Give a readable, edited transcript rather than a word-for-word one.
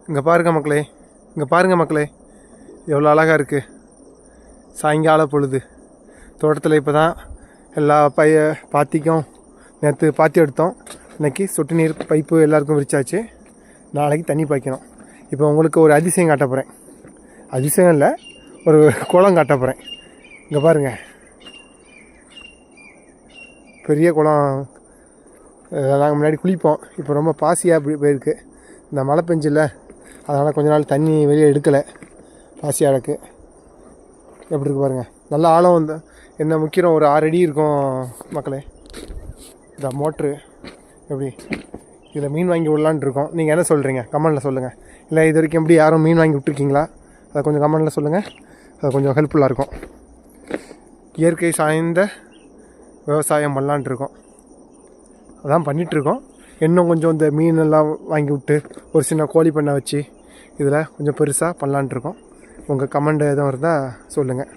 இங்கே பாருங்கள் மக்களே, எவ்வளோ அழகாக இருக்குது. சாயங்கால பொழுது தோட்டத்தில் இப்போ தான் எல்லா பாத்திக்கும் நேற்று பாத்தி எடுத்தோம். இன்றைக்கி சொட்டு நீர் பைப்பு எல்லாருக்கும் விரிச்சாச்சு. நாளைக்கு தண்ணி பாய்க்கணும். இப்போ உங்களுக்கு ஒரு அதிசயம் காட்ட போகிறேன். அதிசயம் இல்லை, ஒரு குளம் காட்ட போகிறேன். இங்கே பாருங்கள், பெரிய குளம். நாங்கள் முன்னாடி குளிப்போம், இப்போ ரொம்ப பாசியாக போயிருக்கு. இந்த மழை பெஞ்சில்ல, அதனால் கொஞ்ச நாள் தண்ணி வெளியே எடுக்கலை, பாசியாக இருக்குது. எப்படி இருக்குது பாருங்கள், நல்ல ஆழம். வந்து என்ன முக்கியம், ஒரு 6 அடி இருக்கும் மக்களே. இந்த மோட்ரு எப்படி இதில் மீன் வாங்கி விடலான் இருக்கோம். நீங்கள் என்ன சொல்கிறீங்க கமெண்டில் சொல்லுங்கள். இல்லை இது வரைக்கும் எப்படி யாரும் மீன் வாங்கி விட்டுருக்கீங்களா, அதை கொஞ்சம் கமெண்டில் சொல்லுங்கள். அது கொஞ்சம் ஹெல்ப்ஃபுல்லாக இருக்கும். இயற்கை சாய்ந்த விவசாயம் பண்ணலான் இருக்கோம். அதான் பண்ணிகிட்ருக்கோம். இன்னும் கொஞ்சம் இந்த மீனெல்லாம் வாங்கி விட்டு ஒரு சின்ன கோழி பண்ணை வச்சு இதில் கொஞ்சம் பெருசாக பண்ணலான் இருக்கோம். உங்கள் கமெண்ட் எதுவும் இருந்தால் சொல்லுங்கள்.